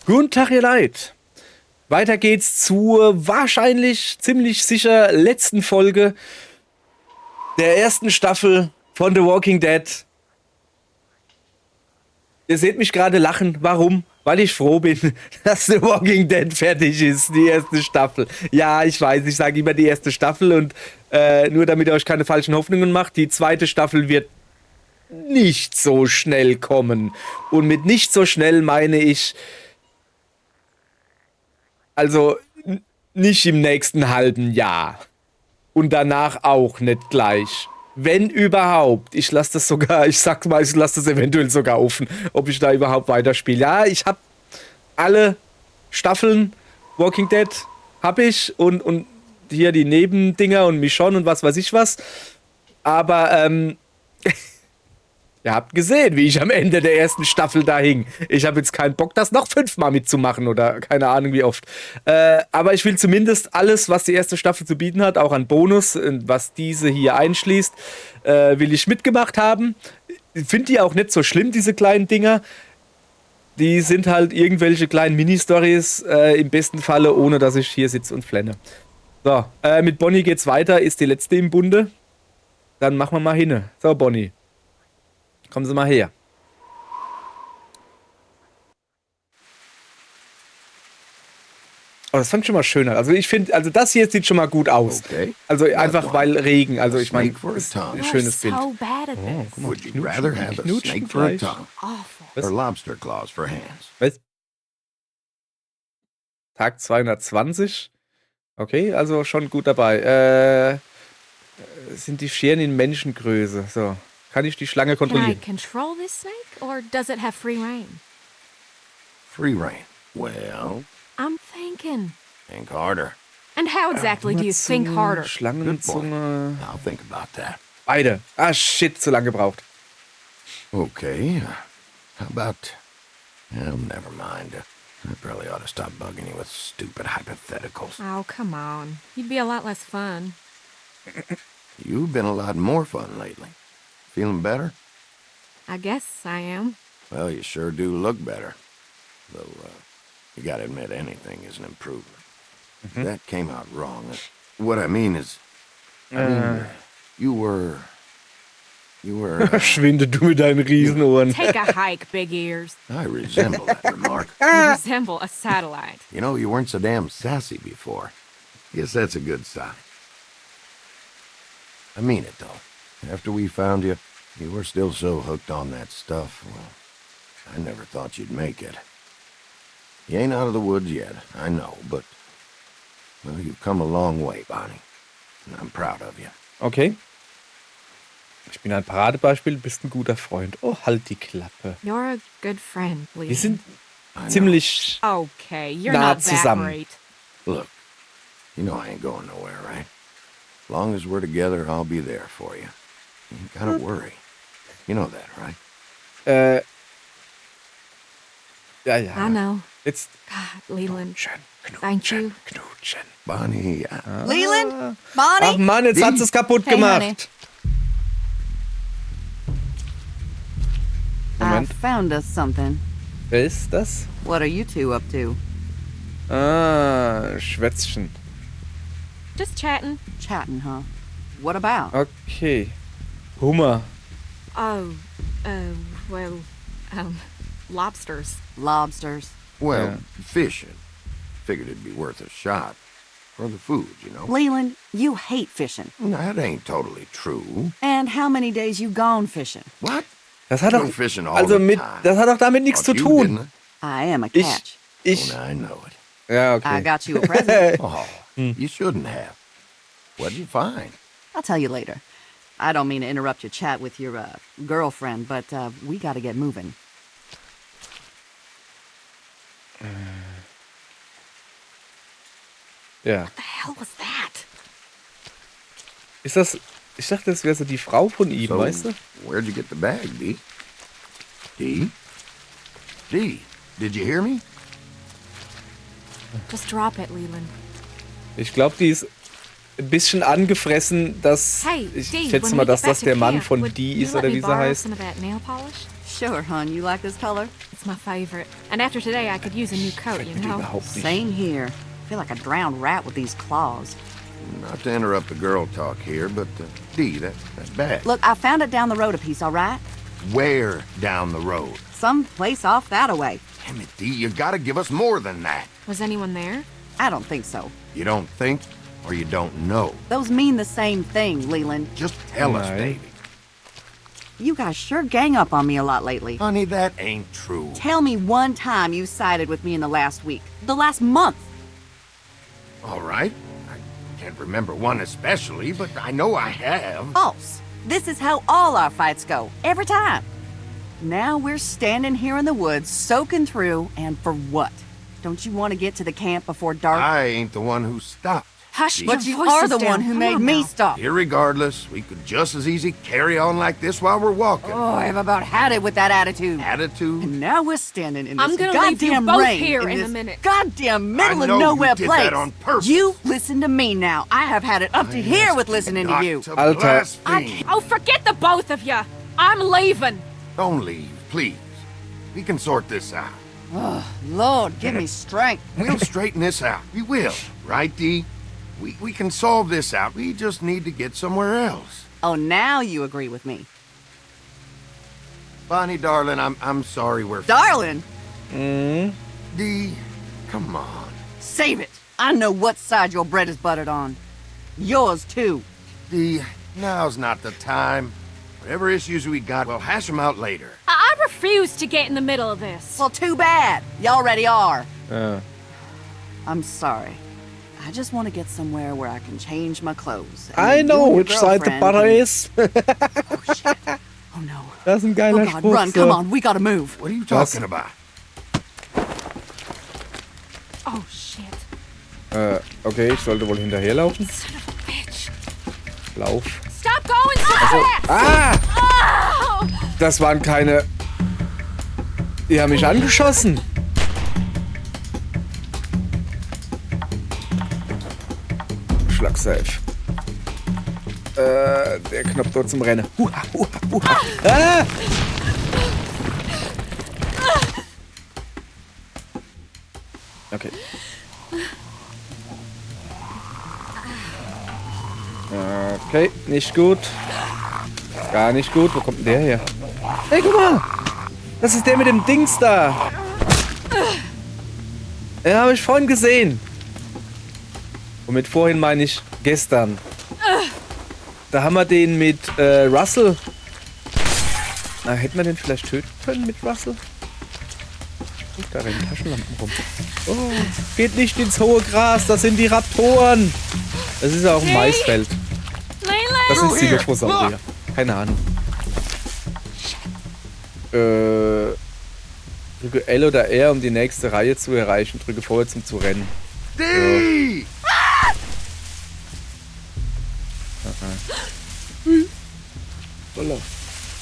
Guten Tag, ihr Leid. Weiter geht's zur wahrscheinlich ziemlich sicher letzten Folge der ersten Staffel von The Walking Dead. Ihr seht mich gerade lachen. Warum? Weil ich froh bin, dass The Walking Dead fertig ist, die erste Staffel. Ja, ich weiß, ich sage immer die erste Staffel und nur damit ihr euch keine falschen Hoffnungen macht, die zweite Staffel wird nicht so schnell kommen. Und mit nicht so schnell meine ich, also nicht im nächsten halben Jahr. Und danach auch nicht gleich. Wenn überhaupt. Ich lasse das sogar, ich sag mal, ich lasse das eventuell sogar offen, ob ich da überhaupt weiterspiele. Ja, ich habe alle Staffeln Walking Dead, habe ich. Und hier die Nebendinger und Michonne und was weiß ich was. Aber, ihr habt gesehen, wie ich am Ende der ersten Staffel da hing. Ich habe jetzt keinen Bock, das noch 5-mal mitzumachen oder keine Ahnung wie oft. Aber ich will zumindest alles, was die erste Staffel zu bieten hat, auch an Bonus, was diese hier einschließt, will ich mitgemacht haben. Ich finde die auch nicht so schlimm, diese kleinen Dinger. Die sind halt irgendwelche kleinen Mini-Stories, im besten Falle, ohne dass ich hier sitze und flenne. So, mit Bonnie geht's weiter, ist die letzte im Bunde. Dann machen wir mal hin. So, Bonnie. Kommen Sie mal her. Oh, das fand ich schon mal schöner. Also ich finde, also das hier sieht schon mal gut aus. Okay. Also einfach weil Regen. Also ich meine, ist ein schönes Bild. So bad at Oh, this. guck mal, Would you rather have a knutschen snake for a gleich. tongue Awful. or lobster claws for hands? Was? Tag 220. Okay, also schon gut dabei. Sind die Scheren in Menschengröße. So. Kann ich die Schlange Can I kontrollieren? control this snake, or does it have free reign? Free reign. Well, I'm thinking. think harder. And how exactly do you think harder? Schlangenzunge. I'll think about that. Beide. Ah, shit, zu lange gebraucht. Okay. How about... Well, never mind. I probably ought to stop bugging you with stupid hypotheticals. Oh, come on. You'd be a lot less fun. You've been a lot more fun lately. Feeling better? I guess I am. Well, you sure do look better. Though, you gotta admit anything is an improvement. That came out wrong. What I mean is... I mean, you were... Verschwinde du mit deinen Riesenohren. Take a hike, big ears. I resemble that remark. You resemble a satellite. You know, you weren't so damn sassy before. Guess that's a good sign. I mean it, though. After we found you, you were still so hooked on that stuff. Well, I never thought you'd make it. You ain't out of the woods yet, I know, but... Well, you've come a long way, Bonnie. And I'm proud of you. Okay. Ich bin ein Paradebeispiel, bist ein guter Freund. Oh, halt die Klappe. You're a good friend, Lee. Wir sind I know. ziemlich... Okay, you're Nah, not that zusammen. great. Look, you know I ain't going nowhere, right? As long as we're together, I'll be there for you. You ain't gotta worry. You know that, right? Ja, ja. I know. Jetzt... God, Leland. Knutschen, Thank you. knutschen. Bonnie, Leland? Ach Bonnie? Mann, jetzt hat sie es kaputt Hey, gemacht. honey. I Moment, found us something. wer ist das? What are you two up to? Ah, Schwätzchen. Just chatting. Chatting, huh? What about? Okay. Hummer. Oh, well, lobsters. Lobsters. well, Yeah. fishing. Figured it'd be worth a shot. For the food, you know. Leland, you hate fishing. That ain't totally true. And how many days you gone fishing? What? Das hat Go doch... fishing all Also the mit... time. Das hat doch damit nichts zu Thought you tun. didn't. I am a Ich... catch. Ich... Oh, I know it. Ja, I okay. got you a present. Oh, you shouldn't have. What'd you find? I'll tell you later. I don't mean to interrupt your chat with your girlfriend, but we gotta get moving. Ja. What the hell was that? Ist das... Ich dachte, das wäre so die Frau von ihm, So, weißt du? where'd you get the bag, Dee? Dee? Dee, did you hear me? Just drop it, Leland. Ich glaube, die ist ein bisschen angefressen, dass... Hey, Ich Dee, schätze when mal, we dass get back das to der Mann camp, von would Dee you ist, let oder me wie sie borrow heißt. some of that nail polish? Sure, hon. You like this color? It's my favorite. And after today, I could use a new coat, you Schmeckt mir know? überhaupt nicht. Same here. I feel like a drowned rat with these claws. Not to interrupt the girl talk here, but, Dee, that's bad. Look, I found it down the road a piece, all right? Where down the road? Some place off that-a-way. Damn it, Dee, you gotta give us more than that. Was anyone there? I don't think so. You don't think, or you don't know. Those mean the same thing, Leland. Just tell us, Nein. baby. You guys sure gang up on me a lot lately. Honey, that ain't true. Tell me one time you sided with me in the last week. The last month. All right. I can't remember one especially, but I know I have. False. This is how all our fights go. Every time. Now we're standing here in the woods, soaking through, and for what? Don't you want to get to the camp before dark? I ain't the one who stopped. Hush, Dee. your But you voice are is the down. one who Come made on me now. stop. Irregardless, we could just as easy carry on like this while we're walking. Oh, I've about had it with that attitude. Attitude? And now we're standing in I'm this gonna leave you goddamn both rain here in a this minute. goddamn middle I of know you nowhere did place. that on purpose. You listen to me now. I have had it up to here with listening to Not you. Alter. blaspheme. Oh, forget the both of you. I'm leaving. Don't leave, please. We can sort this out. Lord, give me strength. We'll straighten this out. We will. Right, Dee? We can solve this out. We just need to get somewhere else. Oh, now you agree with me. Bonnie, darling, I'm sorry we're... Darling, Dee, come on. save it. I know what side your bread is buttered on. Yours, too. Dee, now's not the time. Whatever issues we got, we'll hash them out later. I refuse to get in the middle of this. Well, too bad. You already are. Ja. I'm sorry. I just want to get somewhere where I can change my clothes. And I then you know and your which side the girlfriend butter can- is. Oh, shit. Oh, no. Das ist ein Oh, geiler God, Spruch. run. so. Come on. We gotta move. What are you Was? talking about? Oh, shit. Okay, ich sollte wohl hinterherlaufen. Son of a bitch. Lauf. Stop going so fast. Ah! Oh. Das waren keine... Die haben mich angeschossen. Schlag safe. Der Knopf dort zum Rennen. Huha, huha, huha. Ah! Okay. Okay, nicht gut. Gar nicht gut. Wo kommt denn der her? Hey, guck mal! Das ist der mit dem Dings da. Den habe ich vorhin gesehen. Und mit vorhin meine ich gestern. Da haben wir den mit Russell. Na, hätten wir den vielleicht töten können mit Russell? Guck, da rennen Taschenlampen rum. Oh, geht nicht ins hohe Gras, das sind die Raptoren. Das ist ja auch ein Maisfeld. Leland. Das sind Silophosaurier. Keine Ahnung. Drücke L oder R, um die nächste Reihe zu erreichen. Drücke vorwärts, um zu rennen. Dee!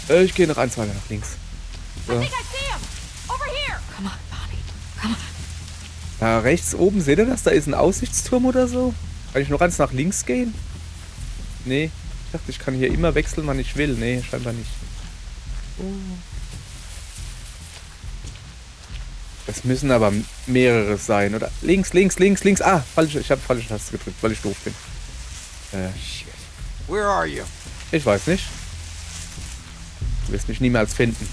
Ich gehe noch ein, zwei nach links. I think I see him. Over here. Come on, Bonnie. Come on. Da rechts oben, seht ihr das? Da ist ein Aussichtsturm oder so. Kann ich noch eins nach links gehen? Nee. Ich dachte, ich kann hier immer wechseln, wann ich will. Nee, scheinbar nicht. Das müssen aber mehrere sein, oder? Links, links, links, links. Ah, falsch. Ich habe falsche Taste gedrückt, weil ich doof bin. Shit. Where are you? Ich weiß nicht. Du wirst mich niemals finden.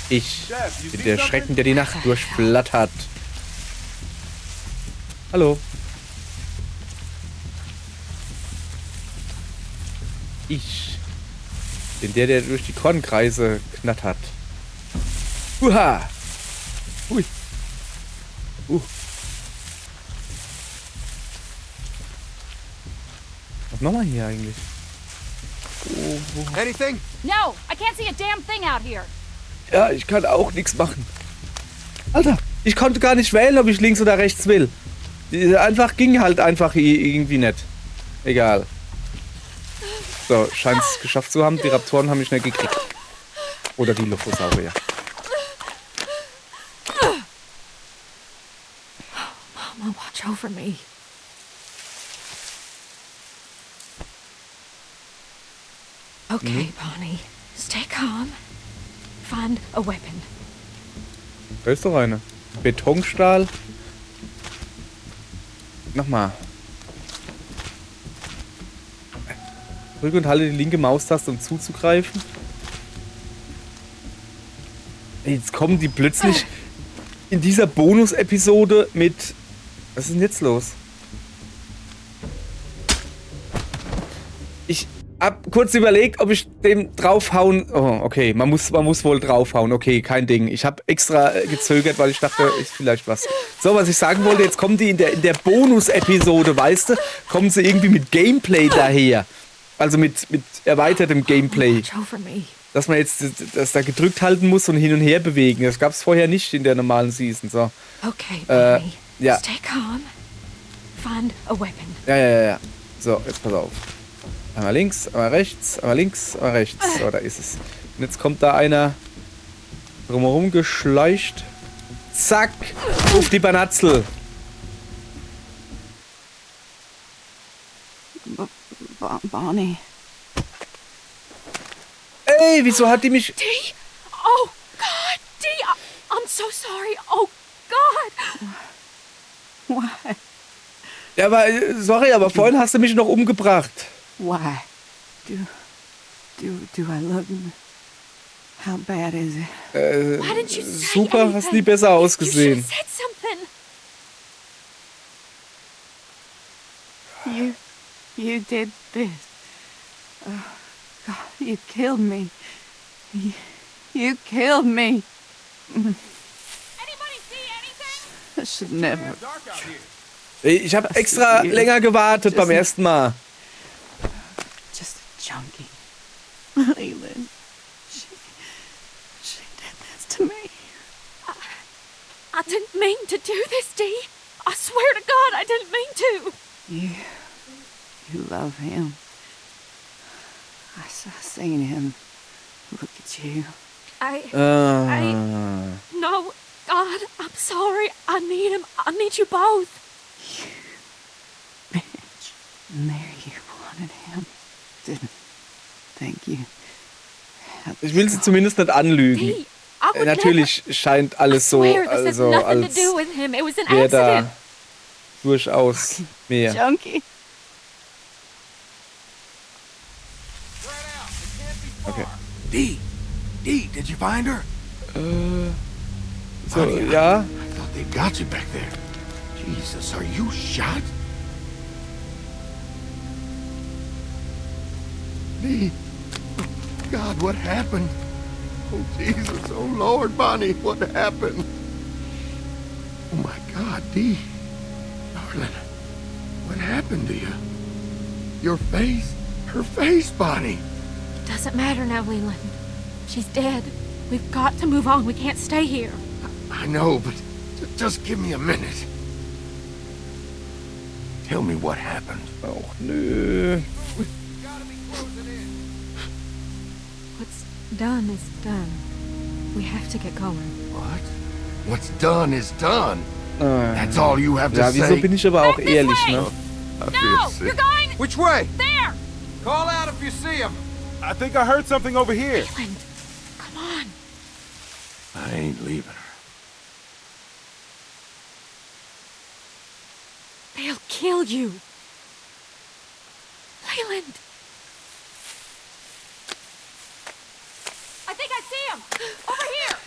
Ich bin der Schrecken, der die Nacht durchflattert. Hallo. Ich bin der durch die Kornkreise knattert. Huha! Hui. Was machen wir hier eigentlich? Anything? No, I can't see a damn thing out here. Ja, ich kann auch nichts machen. Alter, ich konnte gar nicht wählen, ob ich links oder rechts will. Einfach ging halt einfach irgendwie nicht. Egal. So, scheint es geschafft zu haben. Die Raptoren haben mich nicht gekriegt. Oder die Lophosaurier. Mama, watch over me. Okay, Bonnie. Stay calm. Find a weapon. Da ist doch eine. Betonstahl. Nochmal. Drücke und halte die linke Maustaste, um zuzugreifen. Jetzt kommen die plötzlich in dieser Bonus-Episode mit... Was ist denn jetzt los? Ich hab kurz überlegt, ob ich dem draufhauen... Oh, okay, man muss wohl draufhauen. Okay, kein Ding. Ich habe extra gezögert, weil ich dachte, ist vielleicht was. So, was ich sagen wollte, jetzt kommen die in der Bonus-Episode, weißt du, kommen sie irgendwie mit Gameplay daher. Also mit erweitertem Gameplay. Watch over me. Dass man jetzt das da gedrückt halten muss und hin und her bewegen. Das gab es vorher nicht in der normalen Season. So. Okay, baby. Ja. Stay calm. Find a weapon. Ja. So, jetzt pass auf. Einmal links, einmal rechts, einmal links, einmal rechts. So, da ist es. Und jetzt kommt da einer drumherum geschleicht. Zack! Auf die Banatzel. Bonnie. Ey, wieso hat die mich... Dee! Oh, God! Dee! I'm so sorry. Oh, God! Why? Ja, aber, sorry, aber vorhin hast du mich noch umgebracht. Why? Do I look... How bad is it? Why didn't you say Super, anything? hast nie besser You ausgesehen. should have said something. You did this. Oh, God, you killed me. You killed me. Anybody see anything? I should never. Ich habe extra länger gewartet beim ersten Mal. Just a junkie. Leland. She did this to me. I didn't mean to do this, Dee. I swear to God, I didn't mean to. You love him. I seen him. Look at you. No, God, I'm sorry. I need him. I need you both. Bitch. And there you wanted him. Didn't think you had Ich will sie zumindest nicht anlügen. Dee, I would Natürlich scheint alles so, never. Swear, this also had nothing als to do with him. It was an wäre accident. da durchaus mehr. junkie. Okay. Dee, did you find her? So, ja. I thought they'd got you back there. Jesus, are you shot? Dee, God, what happened? Oh, Jesus, oh, Lord, Bonnie, what happened? Oh, my God, Dee. Darling, what happened to you? Your face, her face, Bonnie. Doesn't matter now, Leland. She's dead. We've got to move on. We can't stay here. I know, but just give me a minute. Tell me what happened. Och, nö. What's done is done. We have to get going. What? What's done is done. That's all you have to Ja, wieso say. bin ich aber auch Back this ehrlich, way. ne? I No, feel sick. you're going Which way? there. Call out if you see him. I think I heard something over here. Leland, come on. I ain't leaving her. They'll kill you. Leland. I think I see him. Over here.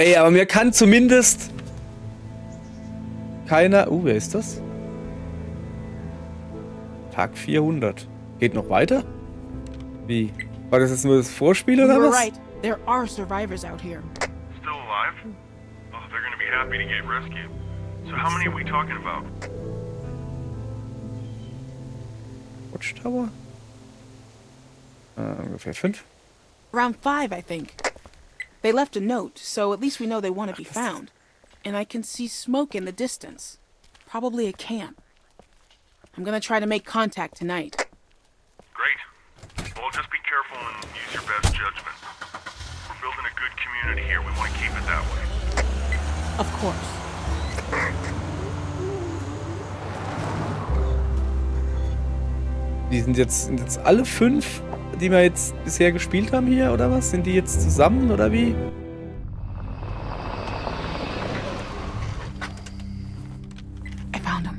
Ey, aber mir kann zumindest keiner... wer ist das? Tag 400. Geht noch weiter? Wie? War das jetzt nur das Vorspiel You oder were was? right. There are survivors out here. Still alive? Oh, they're gonna be happy to get rescued. So how many are we talking about? Watchtower? Ungefähr 5. Around 5, I think. They left a note, so at least we know they want to be found. And I can see smoke in the distance. Probably a camp. I'm gonna try to make contact tonight. Great. Well, just be careful and use your best judgment. We're community here. We want to keep it that way. Of course. Die sind jetzt alle 5, die wir jetzt bisher gespielt haben hier, oder was? Sind die jetzt zusammen, oder wie? I found him.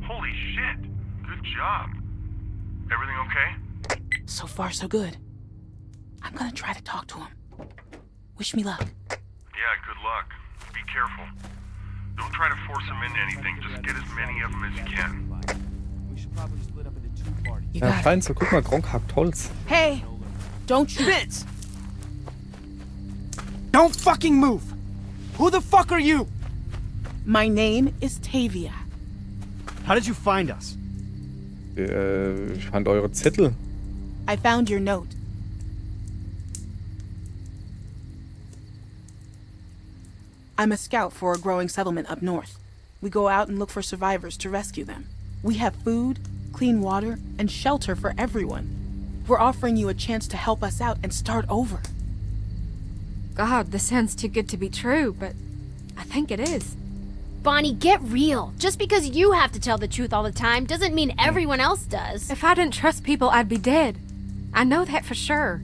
Holy shit. Good job. Everything okay? So far, so good. I'm gonna try to talk to him. Wish me luck. Yeah, good luck. Be careful. Don't try to force them into anything. Just get as many of them as you can. You Ja, got it. fein, so guck mal, Gronk hackt Holz. Hey! Don't shoot. Vince! Don't fucking move! Who the fuck are you? My name is Tavia. How did you find us? Ich fand eure Zettel. I found your note. I'm a scout for a growing settlement up north. We go out and look for survivors to rescue them. We have food, clean water, and shelter for everyone. We're offering you a chance to help us out and start over. God, this sounds too good to be true, but I think it is. Bonnie, get real. Just because you have to tell the truth all the time doesn't mean everyone else does. If I didn't trust people, I'd be dead. I know that for sure.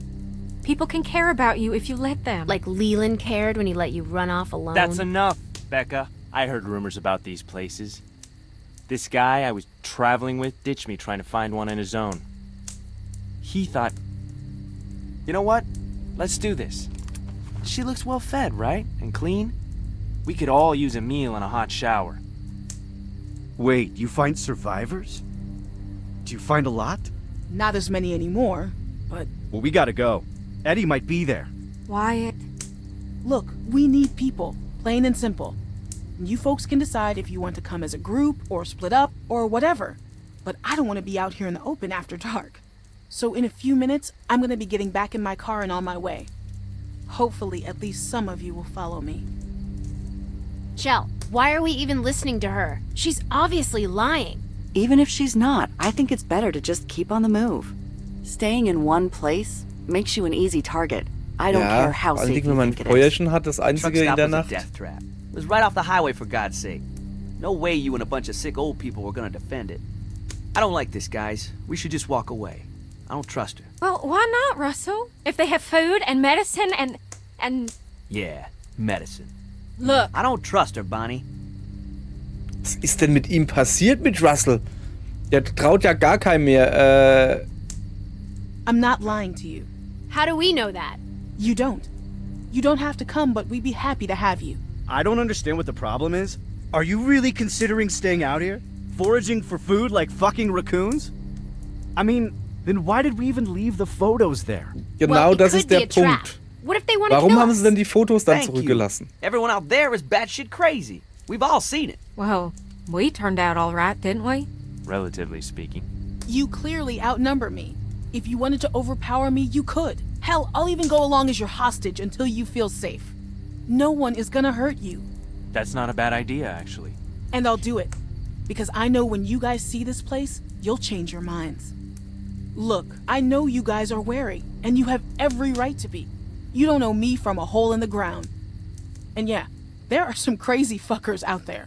People can care about you if you let them. Like Leland cared when he let you run off alone. That's enough, Becca. I heard rumors about these places. This guy I was traveling with ditched me trying to find one on his own. He thought, you know what? Let's do this. She looks well fed, right? And clean? We could all use a meal and a hot shower. Wait, you find survivors? Do you find a lot? Not as many anymore, but Well, we gotta go. Eddie might be there. Wyatt. look, we need people, plain and simple. You folks can decide if you want to come as a group or split up or whatever. But I don't want to be out here in the open after dark. So in a few minutes, I'm going to be getting back in my car and on my way. Hopefully, at least some of you will follow me. Shell, why are we even listening to her? She's obviously lying. Even if she's not, I think it's better to just keep on the move. Staying in one place makes you an easy target. I don't care how vor allen safe Dingen, you wenn man think ein it is. Feuerchen hat, das Truck einzige in stop der was a Nacht. death trap. It was right off the highway, for God's sake. No way you and a bunch of sick old people were gonna defend it. I don't like this, guys. We should just walk away. I don't trust her. Well, why not, Russell? If they have food and medicine and Yeah, medicine. look, I don't trust her, Bonnie. Was ist denn mit ihm passiert, mit Russell? Der traut ja gar keinem mehr. I'm not lying to you. How do we know that? You don't. You don't have to come, but we'd be happy to have you. I don't understand what the problem is. Are you really considering staying out here? Foraging for food like fucking raccoons? I mean, then why did we even leave the photos there? Genau, well, it das could ist der be a trap. Punkt. What if they want to Warum kill haben us? sie denn die Fotos dann Thank you. zurückgelassen? Everyone out there is batshit crazy. We've all seen it. well, we turned out all right, didn't we? Relatively speaking. You clearly outnumber me. If you wanted to overpower me, you could. Hell, I'll even go along as your hostage until you feel safe. No one is gonna hurt you. That's not a bad idea, actually. And I'll do it. Because I know when you guys see this place, you'll change your minds. Look, I know you guys are wary, and you have every right to be. You don't know me from a hole in the ground. And yeah, there are some crazy fuckers out there.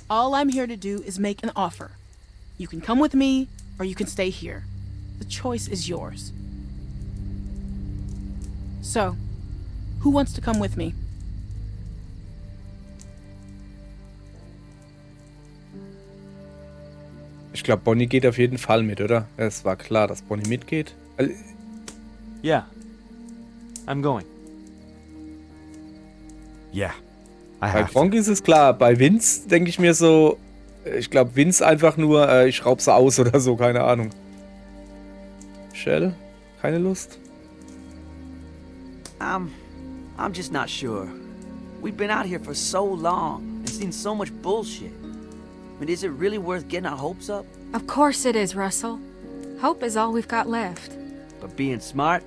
All I'm here to do is make an offer. You can come with me, or you can stay here. The choice is yours. So, who wants to come with me? Ich glaube, Bonnie geht auf jeden Fall mit, oder? Es war klar, dass Bonnie mitgeht. Yeah. I'm going. Yeah, I Bei have to. Gronk ist es klar. Bei Vince denke ich mir so, ich glaube, Vince einfach nur, ich schraub sie aus oder so, keine Ahnung. Shell? Keine Lust? I'm just not sure. We've been out here for so long and seen so much bullshit. I mean, is it really worth getting our hopes up? Of course it is, Russell. Hope is all we've got left. But being smart,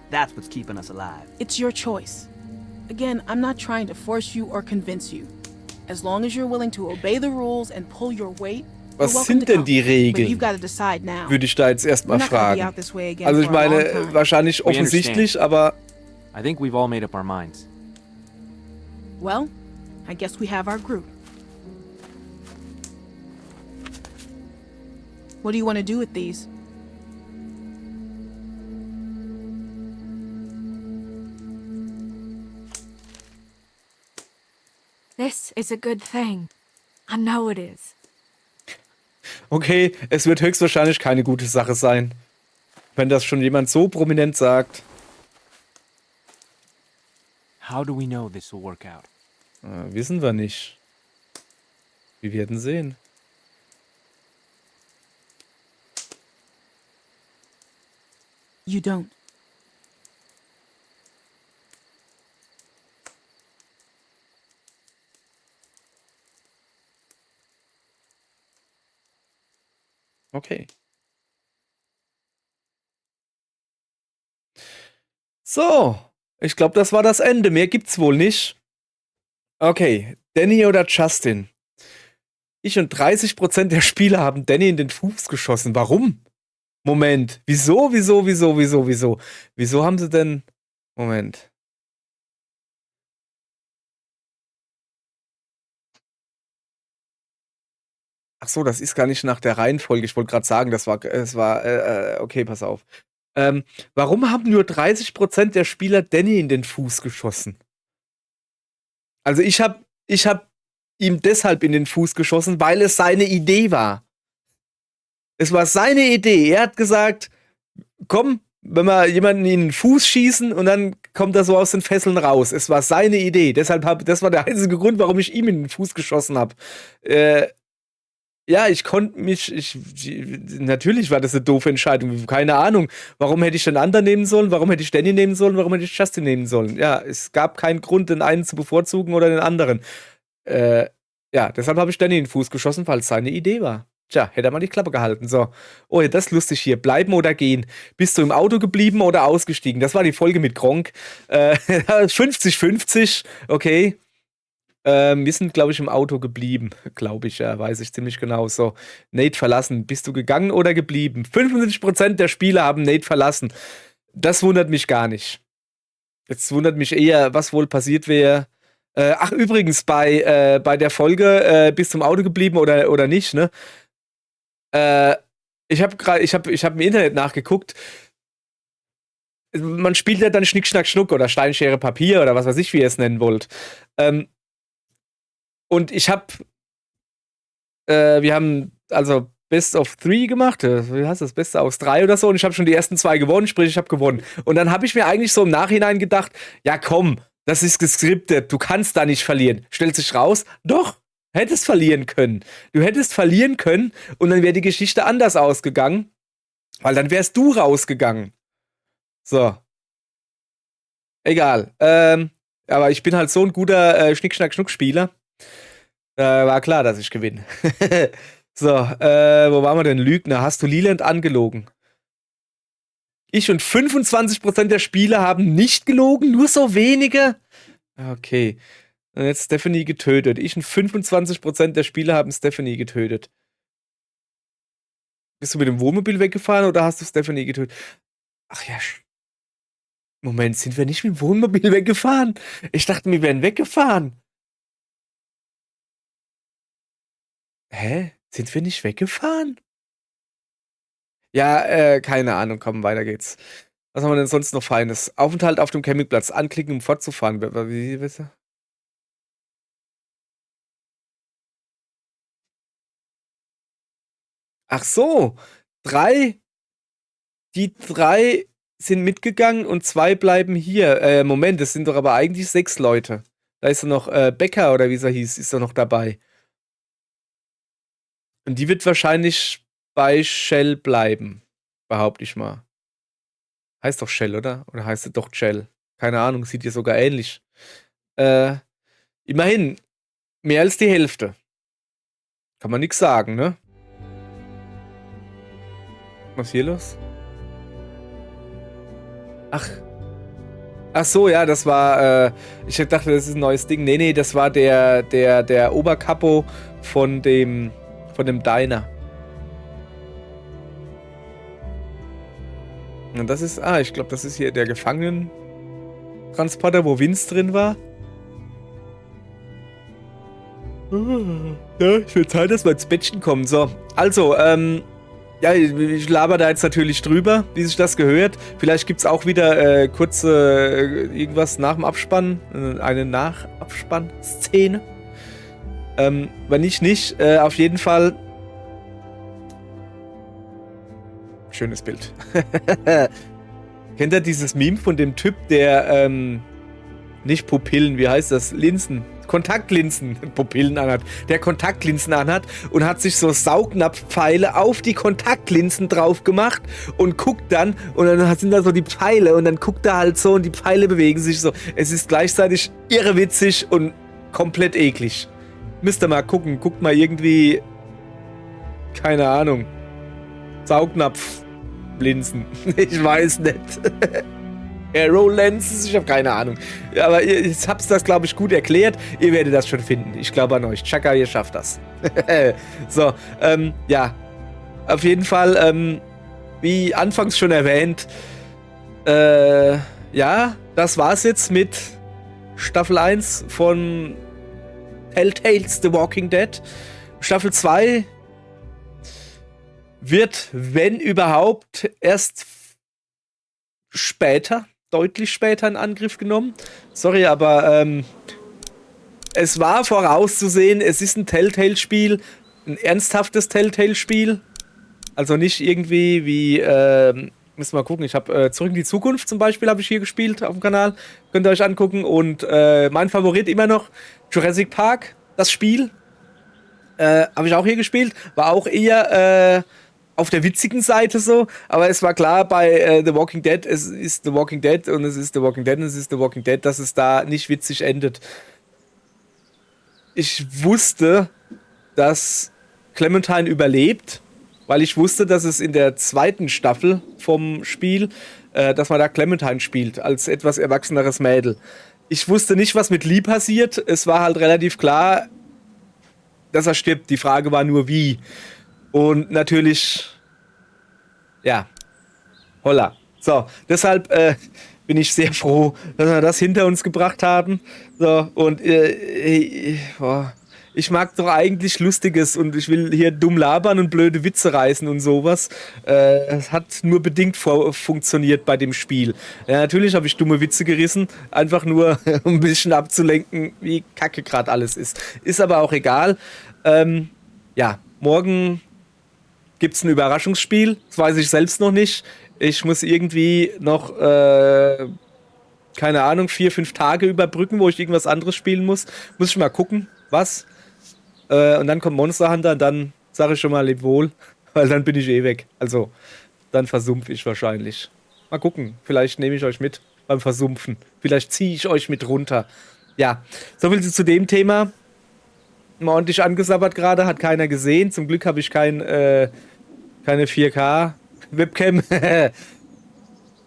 that's what's keeping us alive. It's your choice. Again, I'm not trying to force you or convince you. As long as you're willing to obey the rules and pull your weight, Was you're welcome sind to denn come. die But Regeln? you've got to decide now. Würde ich da jetzt We're erstmal not gonna be fragen. out this way again Also ich for a long meine, time. wahrscheinlich We offensichtlich, aber I think we've all made up our minds. Well, I guess we have our group. What do you want to do with these? This is a good thing. I know it is. Okay, es wird höchstwahrscheinlich keine gute Sache sein. Wenn das schon jemand so prominent sagt. How do we know this will work out? Wissen wir nicht. Wir werden sehen. You don't. Okay. So, ich glaube, das war das Ende. Mehr gibt's wohl nicht. Okay, Danny oder Justin? Ich und 30% der Spieler haben Danny in den Fuß geschossen. Warum? Moment. Wieso? Wieso haben sie denn... Moment. Ach so, das ist gar nicht nach der Reihenfolge. Ich wollte gerade sagen, okay, pass auf. Warum haben nur 30% der Spieler Danny in den Fuß geschossen? Also ich hab ihm deshalb in den Fuß geschossen, weil es seine Idee war. Es war seine Idee. Er hat gesagt, komm, wenn wir jemanden in den Fuß schießen und dann kommt er so aus den Fesseln raus. Es war seine Idee. Das war der einzige Grund, warum ich ihm in den Fuß geschossen habe. Ja, ich konnte mich, natürlich war das eine doofe Entscheidung, keine Ahnung. Warum hätte ich den anderen nehmen sollen? Warum hätte ich Danny nehmen sollen? Warum hätte ich Justin nehmen sollen? Ja, es gab keinen Grund, den einen zu bevorzugen oder den anderen. Ja, deshalb habe ich Danny in den Fuß geschossen, weil es seine Idee war. Tja, hätte er mal die Klappe gehalten. So, oh ja, das ist lustig hier. Bleiben oder gehen? Bist du im Auto geblieben oder ausgestiegen? Das war die Folge mit Gronk. 50-50, okay. Wir sind, glaube ich, im Auto geblieben. Glaube ich, ja, weiß ich ziemlich genau. So, Nate verlassen. Bist du gegangen oder geblieben? 75% der Spieler haben Nate verlassen. Das wundert mich gar nicht. Jetzt wundert mich eher, was wohl passiert wäre. Ach, übrigens, bei der Folge bist du im Auto geblieben oder nicht, ne? Ich hab im Internet nachgeguckt. Man spielt ja dann Schnick, Schnack, Schnuck oder Stein, Schere, Papier oder was weiß ich, wie ihr es nennen wollt. Und wir haben also Best of 3 gemacht, wie heißt das, Beste aus 3 oder so, und ich habe schon die ersten 2 gewonnen, sprich, ich habe gewonnen. Und dann habe ich mir eigentlich so im Nachhinein gedacht, ja komm, das ist geskriptet, du kannst da nicht verlieren. Stellt sich raus, doch, hättest verlieren können. Du hättest verlieren können und dann wäre die Geschichte anders ausgegangen, weil dann wärst du rausgegangen. So. Egal. Aber ich bin halt so ein guter Schnick-Schnack-Schnuck-Spieler. War klar, dass ich gewinne. So, wo waren wir denn? Lügner, hast du Leland angelogen? Ich und 25% der Spieler haben nicht gelogen, nur so wenige? Okay. Und jetzt Stephanie getötet. Ich und 25% der Spieler haben Stephanie getötet. Bist du mit dem Wohnmobil weggefahren oder hast du Stephanie getötet? Ach ja, Moment, sind wir nicht mit dem Wohnmobil weggefahren? Ich dachte, wir wären weggefahren. Hä? Sind wir nicht weggefahren? Ja, keine Ahnung, komm, weiter geht's. Was haben wir denn sonst noch Feines? Aufenthalt auf dem Campingplatz, anklicken, um fortzufahren. Wie weißt du? Ach so, die 3 sind mitgegangen und 2 bleiben hier. Moment, es sind doch aber eigentlich 6 Leute. Da ist doch noch Becker oder wie es hieß, ist doch noch dabei. Und die wird wahrscheinlich bei Shell bleiben, behaupte ich mal. Heißt doch Shell, oder? Oder heißt es doch Shell? Keine Ahnung, sieht ihr sogar ähnlich. Immerhin, mehr als die Hälfte. Kann man nichts sagen, ne? Was ist hier los? Ach so, ja, das war, ich dachte, das ist ein neues Ding. Nee, das war der Oberkapo von dem Diner. Und das ist, ich glaube, das ist hier der Gefangenenraum Transporter, wo Vince drin war. Ja, es wird Zeit, dass wir ins Bettchen kommen. So, also, ja, ich laber da jetzt natürlich drüber, wie sich das gehört. Vielleicht gibt es auch wieder kurze irgendwas nach dem Abspann, eine Nachabspann-Szene. Wenn nicht, auf jeden Fall. Schönes Bild. Kennt ihr dieses Meme von dem Typ, der, nicht Pupillen, wie heißt das? Linsen. Kontaktlinsen, Pupillen anhat, der Kontaktlinsen anhat und hat sich so Saugnapfpfeile auf die Kontaktlinsen drauf gemacht und guckt dann und dann sind da so die Pfeile und dann guckt er halt so und die Pfeile bewegen sich so. Es ist gleichzeitig irrewitzig und komplett eklig. Müsst ihr mal gucken, guckt mal irgendwie, keine Ahnung, Saugnapflinsen, ich weiß nicht. Arrow Lenses, ich habe keine Ahnung. Aber ihr habt das, glaube ich, gut erklärt. Ihr werdet das schon finden. Ich glaube an euch. Chaka, ihr schafft das. So, ja. Auf jeden Fall, wie anfangs schon erwähnt, ja, das war's jetzt mit Staffel 1 von Telltales The Walking Dead. Staffel 2 wird, wenn überhaupt, erst später, deutlich später in Angriff genommen. Sorry, aber es war vorauszusehen, es ist ein Telltale-Spiel, ein ernsthaftes Telltale-Spiel. Also nicht irgendwie wie, müssen wir mal gucken, ich habe Zurück in die Zukunft zum Beispiel habe ich hier gespielt auf dem Kanal. Könnt ihr euch angucken. Und mein Favorit immer noch, Jurassic Park, das Spiel. Habe ich auch hier gespielt. War auch eher auf der witzigen Seite so, aber es war klar bei The Walking Dead, es ist The Walking Dead und es ist The Walking Dead und es ist The Walking Dead, dass es da nicht witzig endet. Ich wusste, dass Clementine überlebt, weil ich wusste, dass es in der zweiten Staffel vom Spiel, dass man da Clementine spielt, als etwas erwachseneres Mädel. Ich wusste nicht, was mit Lee passiert, es war halt relativ klar, dass er stirbt. Die Frage war nur, wie. Und natürlich, ja, holla. So, deshalb bin ich sehr froh, dass wir das hinter uns gebracht haben. So, und ich mag doch eigentlich Lustiges und ich will hier dumm labern und blöde Witze reißen und sowas. Es hat nur bedingt funktioniert bei dem Spiel. Ja, natürlich habe ich dumme Witze gerissen, einfach nur um ein bisschen abzulenken, wie kacke gerade alles ist. Ist aber auch egal. Ja, morgen gibt's ein Überraschungsspiel, das weiß ich selbst noch nicht. Ich muss irgendwie noch, keine Ahnung, 4-5 Tage überbrücken, wo ich irgendwas anderes spielen muss. Muss ich mal gucken, was. Und dann kommt Monster Hunter und dann sage ich schon mal leb wohl, weil dann bin ich eh weg. Also, dann versumpfe ich wahrscheinlich. Mal gucken, vielleicht nehme ich euch mit beim Versumpfen. Vielleicht ziehe ich euch mit runter. Ja, soviel zu dem Thema. Mal ordentlich angesabbert gerade, hat keiner gesehen. Zum Glück habe ich keine 4K-Webcam.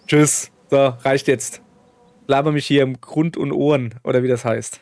Tschüss. So, reicht jetzt. Laber mich hier im Grund und Ohren, oder wie das heißt.